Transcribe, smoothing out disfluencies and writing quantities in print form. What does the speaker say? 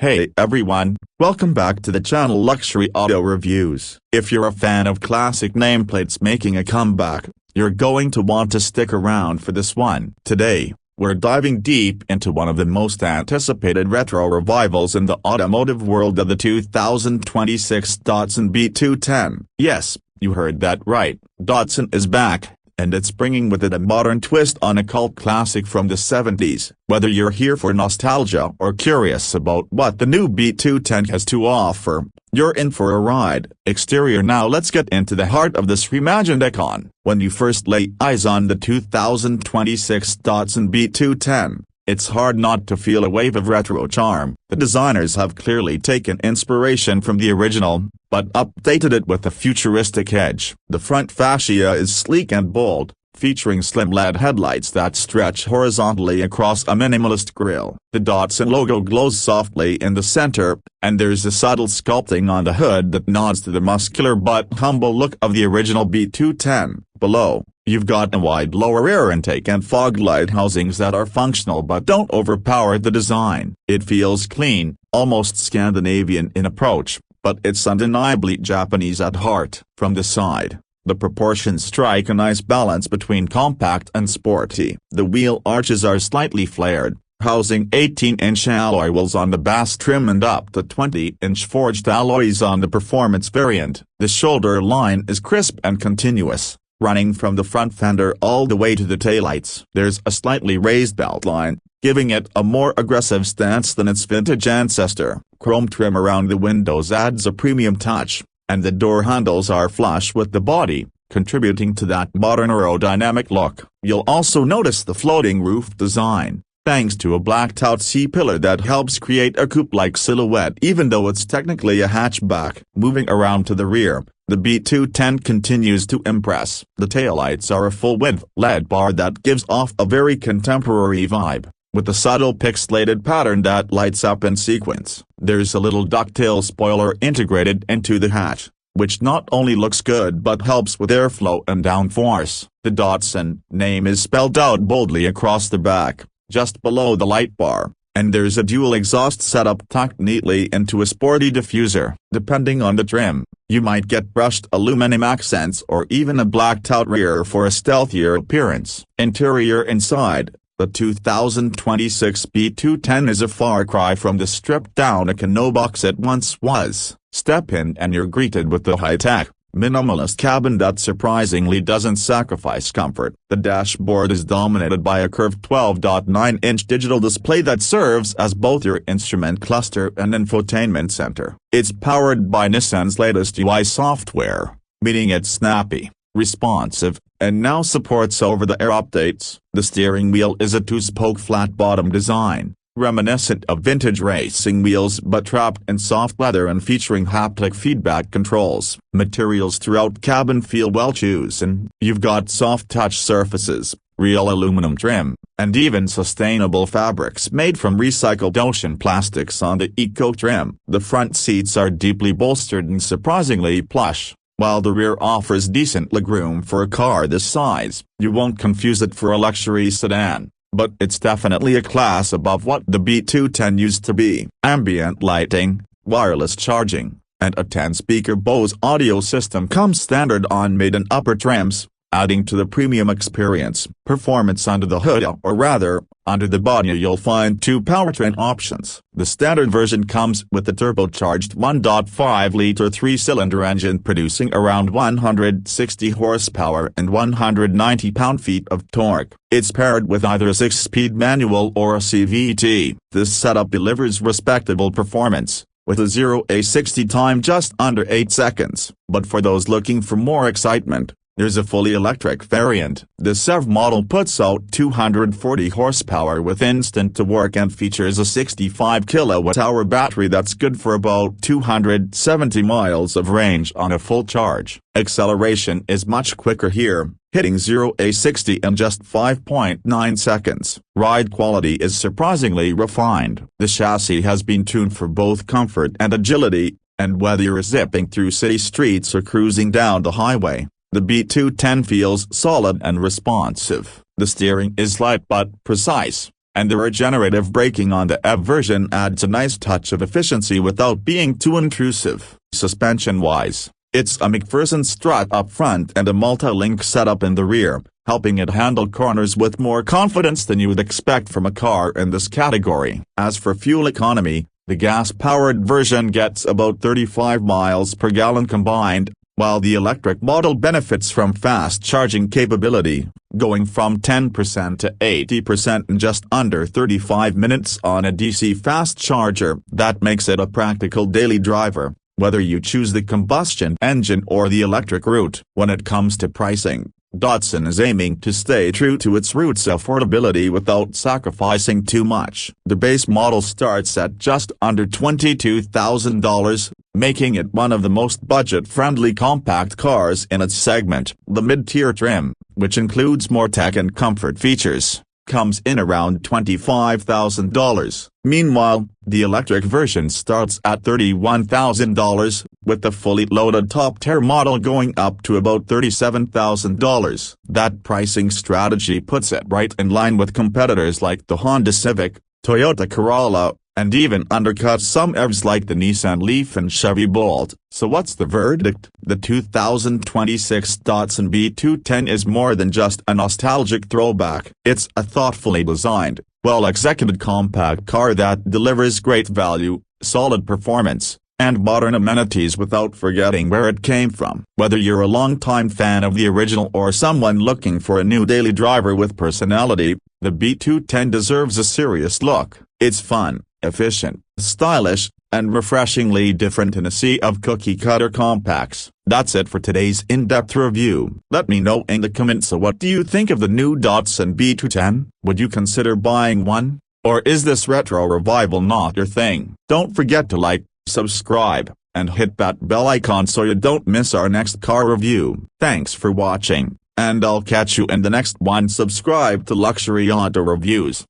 Hey everyone, welcome back to the channel Luxury Auto Reviews. If you're a fan of classic nameplates making a comeback, you're going to want to stick around for this one. Today, we're diving deep into one of the most anticipated retro revivals in the automotive world of the 2026 Datsun B210. Yes, you heard that right, Datsun is back, and it's bringing with it a modern twist on a cult classic from the 70s. Whether you're here for nostalgia or curious about what the new B210 has to offer, you're in for a ride. Exterior. Now let's get into the heart of this reimagined icon. When you first lay eyes on the 2026 Datsun B210, it's hard not to feel a wave of retro charm. The designers have clearly taken inspiration from the original, but updated it with a futuristic edge. The front fascia is sleek and bold, featuring slim LED headlights that stretch horizontally across a minimalist grille. The Datsun logo glows softly in the center, and there's a subtle sculpting on the hood that nods to the muscular but humble look of the original B210. Below, you've got a wide lower rear intake and fog light housings that are functional but don't overpower the design. It feels clean, almost Scandinavian in approach, but it's undeniably Japanese at heart. From the side, the proportions strike a nice balance between compact and sporty. The wheel arches are slightly flared, housing 18-inch alloy wheels on the base trim and up to 20-inch forged alloys on the performance variant. The shoulder line is crisp and continuous, running from the front fender all the way to the taillights. There's a slightly raised belt line, giving it a more aggressive stance than its vintage ancestor. Chrome trim around the windows adds a premium touch, and the door handles are flush with the body, contributing to that modern aerodynamic look. You'll also notice the floating roof design, thanks to a blacked-out C-pillar that helps create a coupe-like silhouette even though it's technically a hatchback. Moving around to the rear, the B210 continues to impress. The taillights are a full-width LED bar that gives off a very contemporary vibe, with a subtle pixelated pattern that lights up in sequence. There's a little ducktail spoiler integrated into the hatch, which not only looks good but helps with airflow and downforce. The Datsun name is spelled out boldly across the back, just below the light bar, and there's a dual exhaust setup tucked neatly into a sporty diffuser. Depending on the trim, you might get brushed aluminum accents or even a blacked-out rear for a stealthier appearance. Interior. Inside, the 2026 B210 is a far cry from the stripped-down Econobox it once was. Step in and you're greeted with the high-tech, minimalist cabin that surprisingly doesn't sacrifice comfort. The dashboard is dominated by a curved 12.9-inch digital display that serves as both your instrument cluster and infotainment center. It's powered by Nissan's latest UI software, meaning it's snappy, responsive, and now supports over-the-air updates. The steering wheel is a two-spoke flat-bottom design, reminiscent of vintage racing wheels but wrapped in soft leather and featuring haptic feedback controls. Materials throughout cabin feel well chosen. You've got soft touch surfaces, real aluminum trim, and even sustainable fabrics made from recycled ocean plastics on the eco trim. The front seats are deeply bolstered and surprisingly plush, while the rear offers decent legroom for a car this size. You won't confuse it for a luxury sedan, but it's definitely a class above what the B210 used to be. Ambient lighting, wireless charging, and a 10-speaker Bose audio system come standard on mid and upper trims, adding to the premium experience. Performance. Under the hood, or rather, under the body, you'll find two powertrain options. The standard version comes with a turbocharged 1.5-liter 3-cylinder engine producing around 160 horsepower and 190 pound-feet of torque. It's paired with either a 6-speed manual or a CVT. This setup delivers respectable performance, with a 0-60 time just under 8 seconds. But for those looking for more excitement, there's a fully electric variant. The SEV model puts out 240 horsepower with instant to work and features a 65 kWh battery that's good for about 270 miles of range on a full charge. Acceleration is much quicker here, hitting 0-60 in just 5.9 seconds. Ride quality is surprisingly refined. The chassis has been tuned for both comfort and agility, and whether you're zipping through city streets or cruising down the highway, the B210 feels solid and responsive. The steering is light but precise, and the regenerative braking on the EV version adds a nice touch of efficiency without being too intrusive. Suspension-wise, it's a McPherson strut up front and a multi-link setup in the rear, helping it handle corners with more confidence than you would expect from a car in this category. As for fuel economy, the gas-powered version gets about 35 miles per gallon combined, while the electric model benefits from fast charging capability, going from 10% to 80% in just under 35 minutes on a DC fast charger. That makes it a practical daily driver, whether you choose the combustion engine or the electric route. When it comes to pricing, Datsun is aiming to stay true to its roots of affordability without sacrificing too much. The base model starts at just under $22,000, making it one of the most budget-friendly compact cars in its segment. The mid-tier trim, which includes more tech and comfort features, comes in around $25,000. Meanwhile, the electric version starts at $31,000, with the fully loaded top-tier model going up to about $37,000. That pricing strategy puts it right in line with competitors like the Honda Civic, Toyota Corolla, and even undercuts some EVs like the Nissan Leaf and Chevy Bolt. So what's the verdict? The 2026 Datsun B210 is more than just a nostalgic throwback. It's a thoughtfully designed, well-executed compact car that delivers great value, solid performance, and modern amenities without forgetting where it came from. Whether you're a longtime fan of the original or someone looking for a new daily driver with personality, the B210 deserves a serious look. It's fun, efficient, stylish, and refreshingly different in a sea of cookie-cutter compacts. That's it for today's in-depth review. Let me know in the comments what do you think of the new Datsun B210? Would you consider buying one? Or is this retro revival not your thing? Don't forget to like, subscribe, and hit that bell icon so you don't miss our next car review. Thanks for watching, and I'll catch you in the next one. Subscribe to Luxury Auto Reviews.